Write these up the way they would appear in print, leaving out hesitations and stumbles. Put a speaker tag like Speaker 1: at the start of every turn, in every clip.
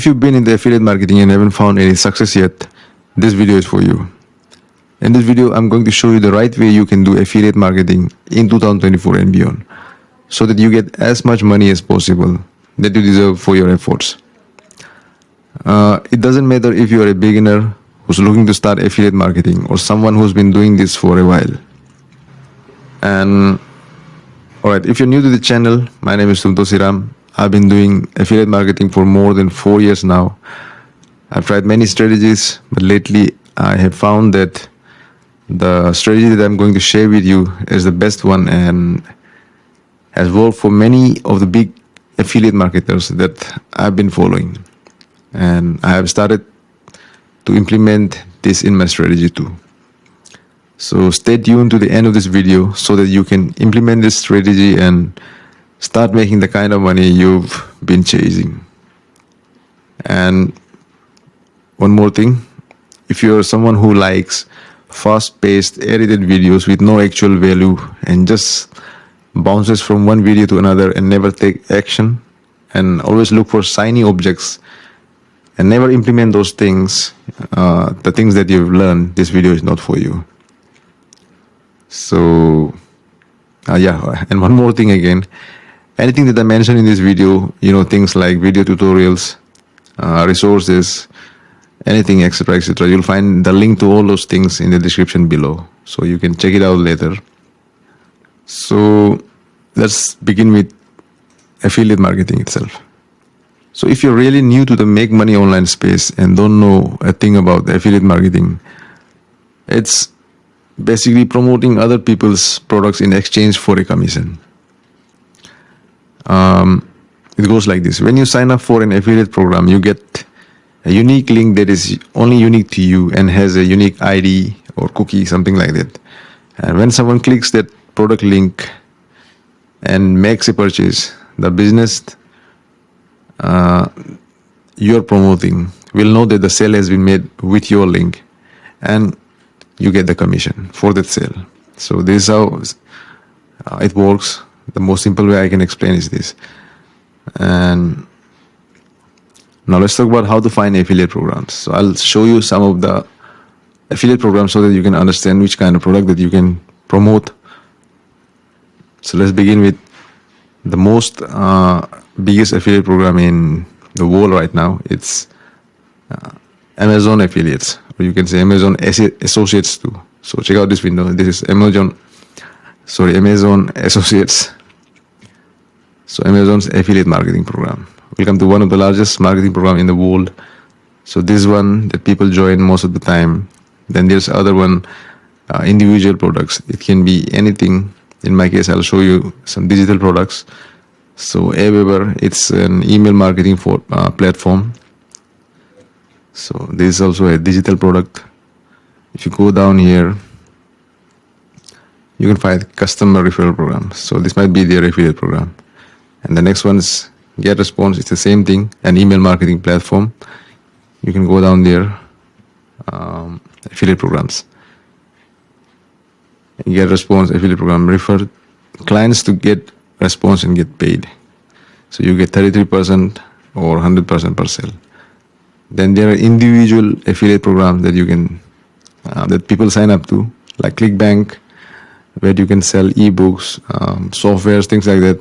Speaker 1: If you've been in the affiliate marketing and haven't found any success yet, this video is for you. In this video, I'm going to show you the right way you can do affiliate marketing in 2024 and beyond, so that you get as much money as possible that you deserve for your efforts. It doesn't matter if you are a beginner who's looking to start affiliate marketing or someone who's been doing this for a while. And alright, if you're new to the channel, my name is Siram. I've been doing affiliate marketing for more than 4 years now. I've tried many strategies, but lately I have found that the strategy that I'm going to share with you is the best one and has worked for many of the big affiliate marketers that I've been following. And I have started to implement this in my strategy too. So stay tuned to the end of this video so that you can implement this strategy and start making the kind of money you've been chasing. And one more thing, if you're someone who likes fast-paced edited videos with no actual value and just bounces from one video to another and never take action and always look for shiny objects and never implement those things, the things that you've learned, this video is not for you. So yeah, and one more thing again, anything that I mentioned in this video, things like video tutorials, resources, anything, etc., etc., you'll find the link to all those things in the description below, so you can check it out later. So let's begin with affiliate marketing itself. So if you're really new to the make money online space and don't know a thing about affiliate marketing, it's basically promoting other people's products in exchange for a commission. It goes like this. When you sign up for an affiliate program, you get a unique link that is only unique to you and has a unique ID or cookie, something like that. And when someone clicks that product link and makes a purchase, the business you're promoting will know that the sale has been made with your link, and you get the commission for that sale. So this is how it works. The most simple way I can explain is this. And now let's talk about how to find affiliate programs. So I'll show you some of the affiliate programs so that you can understand which kind of product that you can promote. So let's begin with the most biggest affiliate program in the world right now. It's Amazon affiliates, or you can say Amazon associates too. So check out this window. This is Amazon Associates. So Amazon's affiliate marketing program. Welcome to one of the largest marketing program in the world. So this one that people join most of the time. Then there's other one, individual products. It can be anything. In my case, I'll show you some digital products. So Aweber, it's an email marketing platform. So this is also a digital product. If you go down here, you can find customer referral program. So this might be their affiliate program. And the next one is GetResponse. It's the same thing, an email marketing platform. You can go down there, affiliate programs. GetResponse affiliate program, refer clients to get response and get paid. So you get 33% or 100% per sale. Then there are individual affiliate programs that you can that people sign up to, like ClickBank, where you can sell ebooks, softwares, things like that.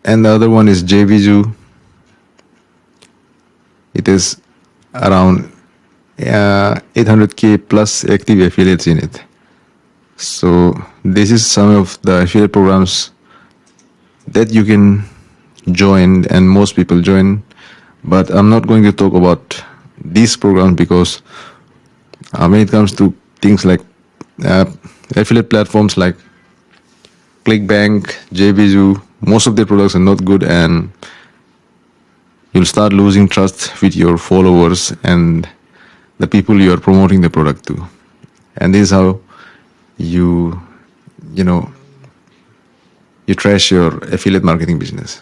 Speaker 1: And the other one is JVZoo. It is around 800k plus active affiliates in it. So this is some of the affiliate programs that you can join, and most people join. But I'm not going to talk about these programs because when it comes to things like affiliate platforms like ClickBank, JVZoo, most of their products are not good, and you'll start losing trust with your followers and the people you are promoting the product to. And this is how you trash your affiliate marketing business.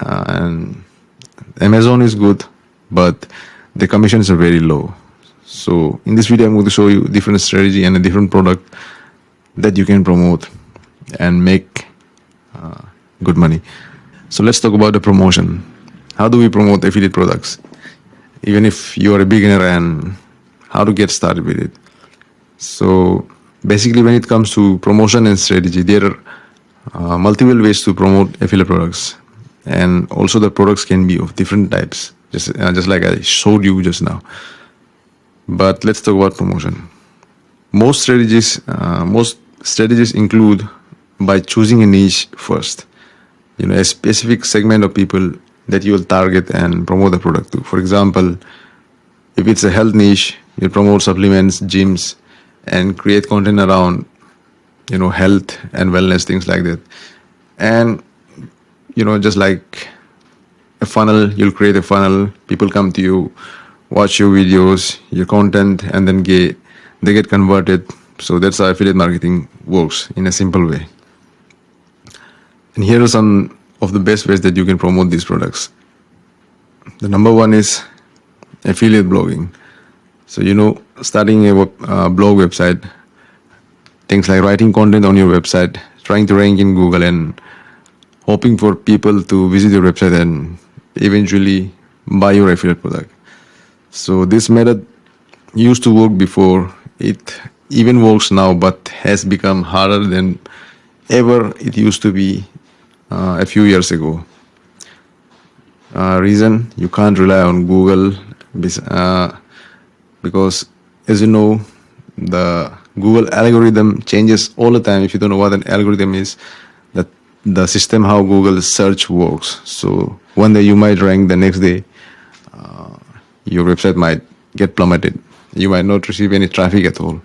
Speaker 1: And Amazon is good, but the commissions are very low. So in this video, I'm going to show you different strategy and a different product that you can promote and make good money. So let's talk about the promotion. How do we promote affiliate products? Even if you are a beginner, and how to get started with it. So basically, when it comes to promotion and strategy, there are multiple ways to promote affiliate products, and also the products can be of different types, just like I showed you just now. But let's talk about promotion. Most strategies include by choosing a niche first. A specific segment of people that you will target and promote the product to. For example, if it's a health niche, you promote supplements, gyms, and create content around health and wellness, things like that. And just like a funnel, you'll create a funnel. People come to you, watch your videos, your content, and then they get converted. So that's how affiliate marketing works in a simple way. And here are some of the best ways that you can promote these products. The number one is affiliate blogging. So starting a blog website, things like writing content on your website, trying to rank in Google, and hoping for people to visit your website and eventually buy your affiliate product. So this method used to work before. It even works now, but has become harder than ever it used to be a few years ago. Reason, you can't rely on Google because, as you know, the Google algorithm changes all the time. If you don't know what an algorithm is, that the system how Google search works. So one day you might rank, the next day your website might get plummeted. You might not receive any traffic at all.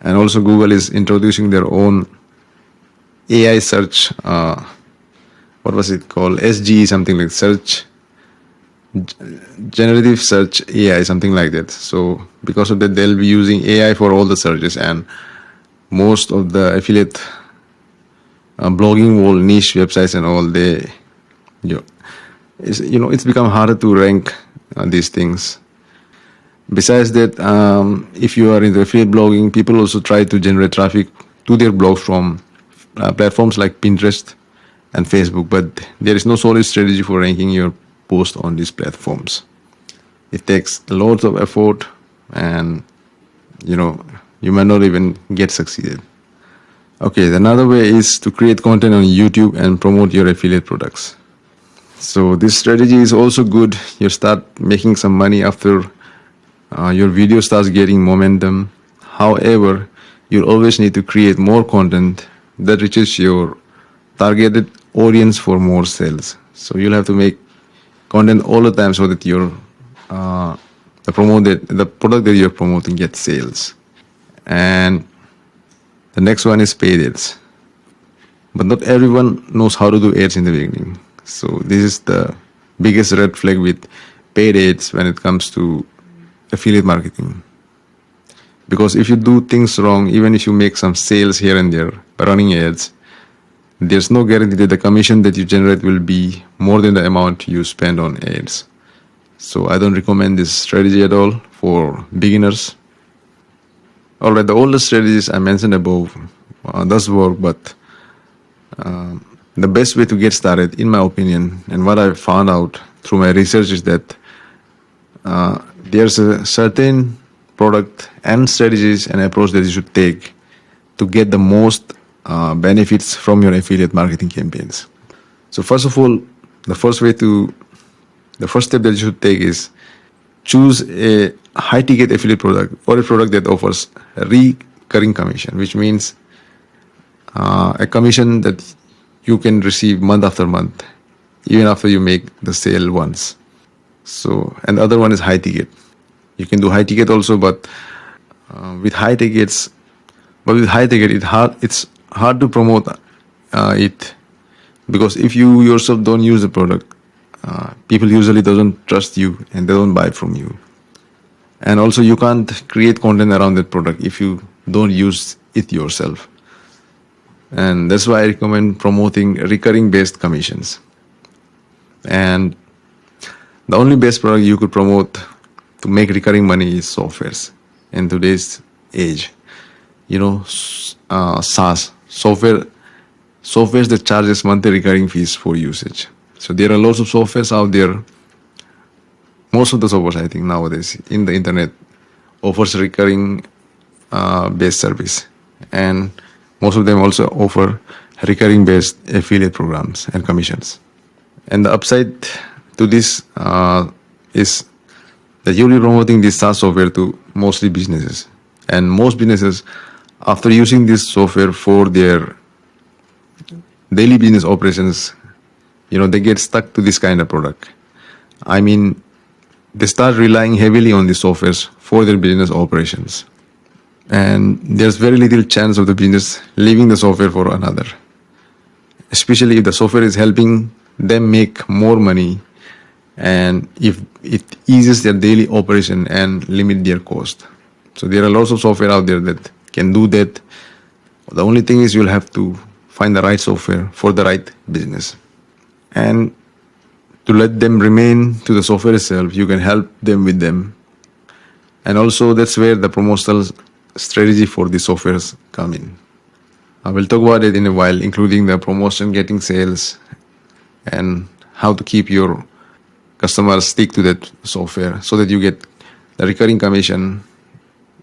Speaker 1: And also Google is introducing their own AI search. What was it called? SGE, something like generative search AI, something like that. So because of that, they'll be using AI for all the searches, and most of the affiliate blogging world, niche websites and all, it's become harder to rank these things. Besides that, if you are into affiliate blogging, people also try to generate traffic to their blogs from platforms like Pinterest and Facebook, but there is no solid strategy for ranking your post on these platforms. It takes loads of effort, and you might not even get succeeded. Okay, another way is to create content on YouTube and promote your affiliate products. So this strategy is also good. You start making some money after your video starts getting momentum. However, you'll always need to create more content that reaches your targeted audience for more sales. So you'll have to make content all the time so that the product that you're promoting gets sales. And the next one is paid ads. But not everyone knows how to do ads in the beginning. So this is the biggest red flag with paid ads when it comes to affiliate marketing. Because if you do things wrong, even if you make some sales here and there by running ads, there's no guarantee that the commission that you generate will be more than the amount you spend on ads. So I don't recommend this strategy at all for beginners. Alright, the older strategies I mentioned above does work, but the best way to get started, in my opinion, and what I found out through my research, is that there's a certain product and strategies and approach that you should take to get the most benefits from your affiliate marketing campaigns. So first of all, the first step that you should take is choose a high ticket affiliate product, or a product that offers a recurring commission, which means a commission that you can receive month after month, even after you make the sale once. So, and the other one is high ticket. You can do high ticket also, but with high ticket, it's hard to promote it, because if you yourself don't use the product, people usually doesn't trust you and they don't buy from you. And also you can't create content around that product if you don't use it yourself. And that's why I recommend promoting recurring based commissions. And the only best product you could promote to make recurring money is softwares in today's age. SaaS softwares that charges monthly recurring fees for usage. So there are lots of softwares out there. Most of the softwares, I think, nowadays in the internet offers recurring based service, and most of them also offer recurring based affiliate programs and commissions. And the upside to this is that you'll be promoting this SaaS software to mostly businesses, and most businesses, after using this software for their daily business operations, they get stuck to this kind of product. I mean, they start relying heavily on these softwares for their business operations, and there's very little chance of the business leaving the software for another, especially if the software is helping them make more money and if it eases their daily operation and limit their cost. So there are lots of software out there that can do that. The only thing is you'll have to find the right software for the right business. And to let them remain to the software itself, you can help them with them. And also that's where the promotional strategy for the softwares come in. I will talk about it in a while, including the promotion, getting sales, and how to keep your customers stick to that software so that you get the recurring commission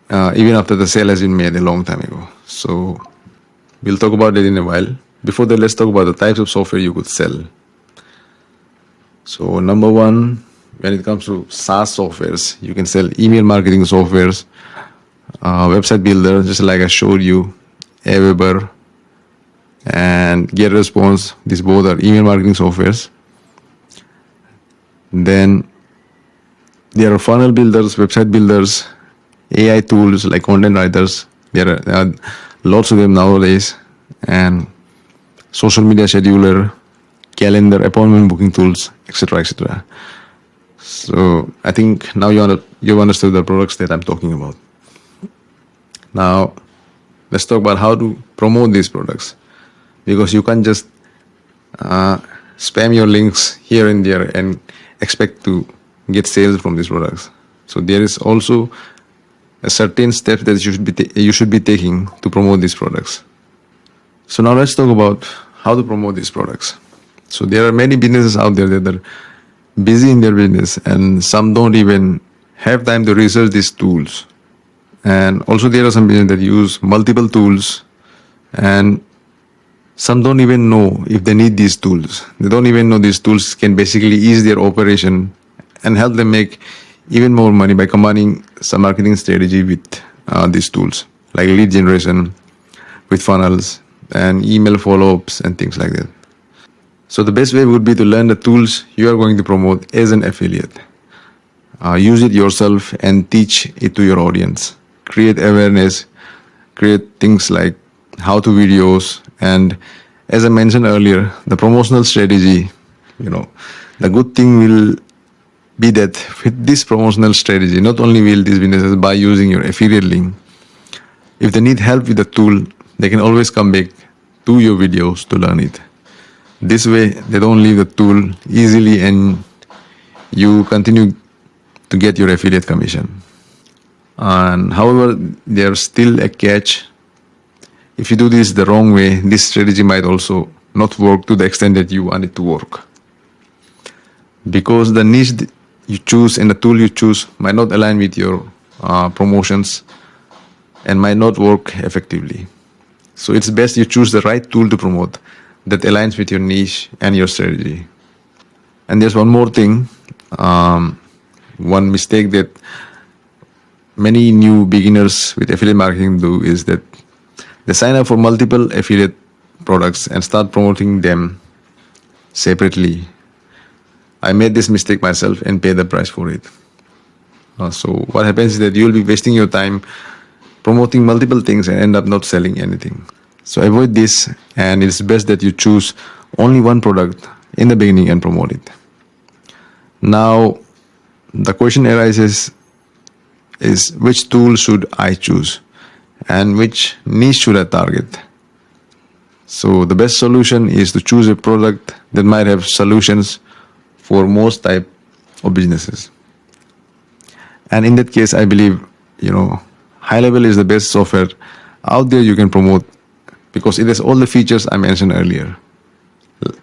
Speaker 1: even after the sale has been made a long time ago. So we'll talk about it in a while. Before that, let's talk about the types of software you could sell. So number one, when it comes to SaaS softwares, you can sell email marketing softwares, website builder, just like I showed you, Aweber and GetResponse. These both are email marketing softwares. Then there are funnel builders, website builders, AI tools like content writers. There are lots of them nowadays, and social media scheduler, calendar, appointment booking tools, etc., etc. So I think now you've understood the products that I'm talking about. Now let's talk about how to promote these products, because you can't just spam your links here and there and expect to get sales from these products. So there is also a certain steps that you should be taking to promote these products. So now let's talk about how to promote these products. So there are many businesses out there that are busy in their business, and some don't even have time to research these tools. And also there are some businesses that use multiple tools, and some don't even know if they need these tools. They don't even know these tools can basically ease their operation and help them make even more money by combining some marketing strategy with these tools, like lead generation with funnels and email follow-ups and things like that. So the best way would be to learn the tools you are going to promote as an affiliate. Use it yourself and teach it to your audience. Create awareness, create things like how-to videos, and as I mentioned earlier, the promotional strategy, the good thing will be that with this promotional strategy, not only will these businesses buy using your affiliate link, if they need help with the tool, they can always come back to your videos to learn it. This way, they don't leave the tool easily and you continue to get your affiliate commission. And however, there's still a catch. If you do this the wrong way, this strategy might also not work to the extent that you want it to work. Because the niche you choose and the tool you choose might not align with your promotions and might not work effectively. So it's best you choose the right tool to promote that aligns with your niche and your strategy. And there's one more thing, one mistake that many new beginners with affiliate marketing do is that they sign up for multiple affiliate products and start promoting them separately. I made this mistake myself and paid the price for it. So what happens is that you'll be wasting your time promoting multiple things and end up not selling anything. So avoid this, and it's best that you choose only one product in the beginning and promote it. Now, the question arises is which tool should I choose and which niche should I target? So the best solution is to choose a product that might have solutions for most type of businesses. And in that case, I believe, GoHighLevel is the best software out there you can promote because it has all the features I mentioned earlier,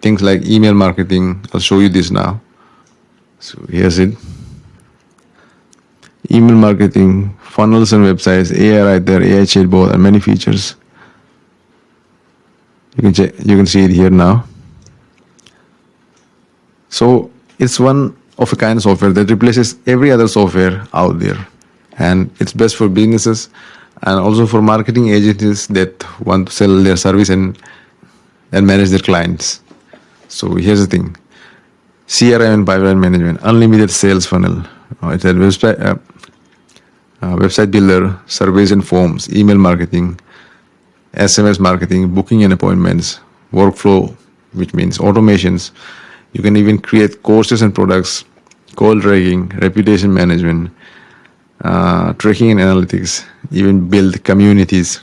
Speaker 1: things like email marketing. I'll show you this now. So here's it. Email marketing, funnels and websites, AI writer, AI chatbot, and many features. You can see it here now. So it's one of a kind software that replaces every other software out there, and it's best for businesses and also for marketing agencies that want to sell their service and manage their clients. So here's the thing: CRM and pipeline management, unlimited sales funnel. It's a website builder, surveys and forms, email marketing, SMS marketing, booking and appointments, workflow, which means automations. You can even create courses and products, call tracking, reputation management, tracking and analytics, even build communities,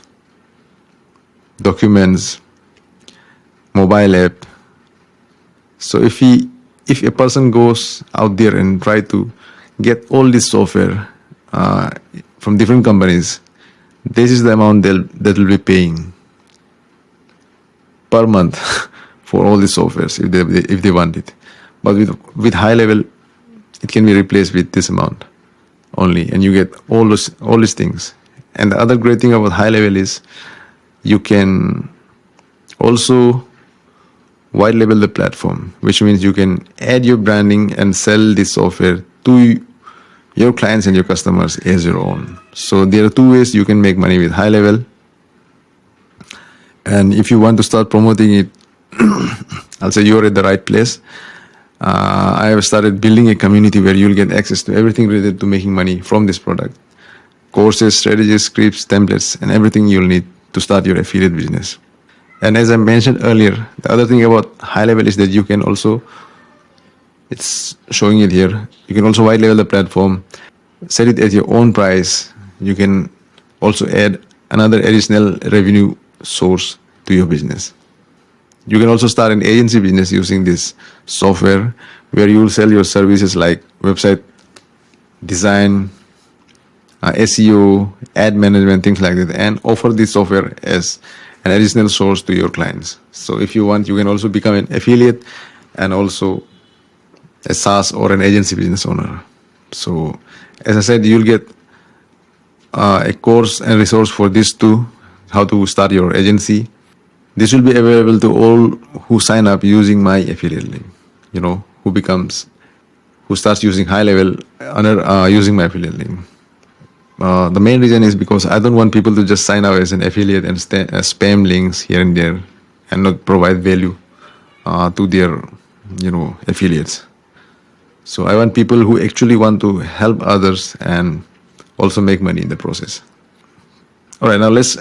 Speaker 1: documents, mobile app. So if a person goes out there and try to get all this software from different companies, this is the amount that will be paying per month for all these softwares if they want it. But with GoHighLevel, it can be replaced with this amount only, and you get all these things. And the other great thing about GoHighLevel is you can also white label the platform, which means you can add your branding and sell this software to your clients and your customers as your own. So there are two ways you can make money with GoHighLevel. And if you want to start promoting it, I'll say you're at the right place. I have started building a community where you'll get access to everything related to making money from this product. Courses, strategies, scripts, templates, and everything you'll need to start your affiliate business. And as I mentioned earlier, the other thing about GoHighLevel is that you can also, it's showing it here, you can also white label the platform, set it at your own price. You can also add another additional revenue source to your business. You can also start an agency business using this software where you will sell your services like website design, SEO, ad management, things like that, and offer this software as an additional source to your clients. So if you want, you can also become an affiliate and also a SaaS or an agency business owner. So as I said, you'll get a course and resource for this too, how to start your agency. This will be available to all who sign up using my affiliate link, who starts using GoHighLevel under using my affiliate link. The main reason is because I don't want people to just sign up as an affiliate and spam links here and there and not provide value to their affiliates. So I want people who actually want to help others and also make money in the process. All right, now let's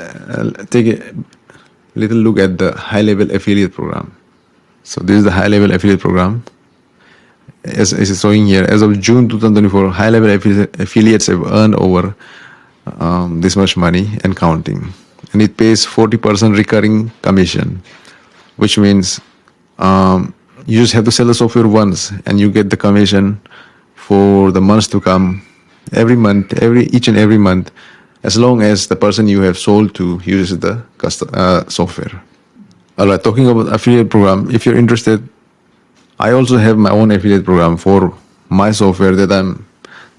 Speaker 1: take a little look at the GoHighLevel affiliate program. So this is the GoHighLevel affiliate program. As it's showing here, as of June 2024, GoHighLevel affiliates have earned over this much money and counting. And it pays 40% recurring commission, which means you just have to sell the software once and you get the commission for the months to come, every month, each and every month, as long as the person you have sold to uses the software. All right, talking about affiliate program, if you're interested, I also have my own affiliate program for my software that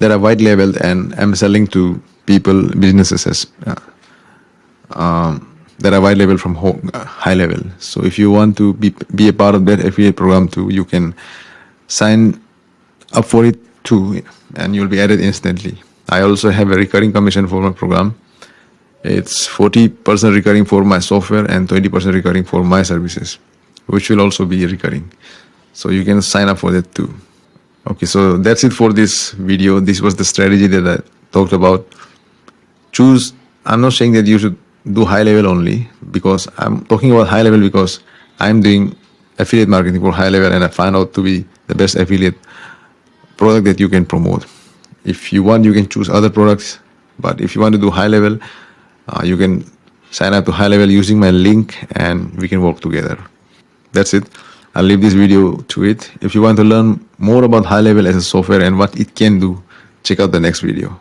Speaker 1: I white labeled and I'm selling to people, businesses that I white labeled from GoHighLevel. So if you want to be a part of that affiliate program too, you can sign up for it too, and you'll be added instantly. I also have a recurring commission for my program. It's 40% recurring for my software and 20% recurring for my services, which will also be recurring. So you can sign up for that too. Okay, so that's it for this video. This was the strategy that I talked about. I'm not saying that you should do GoHighLevel only, because I'm talking about GoHighLevel because I'm doing affiliate marketing for GoHighLevel and I found out to be the best affiliate product that you can promote. If you want, you can choose other products, but if you want to do GoHighLevel, you can sign up to GoHighLevel using my link and we can work together. That's it. I'll leave this video to it. If you want to learn more about GoHighLevel as a software and what it can do, check out the next video.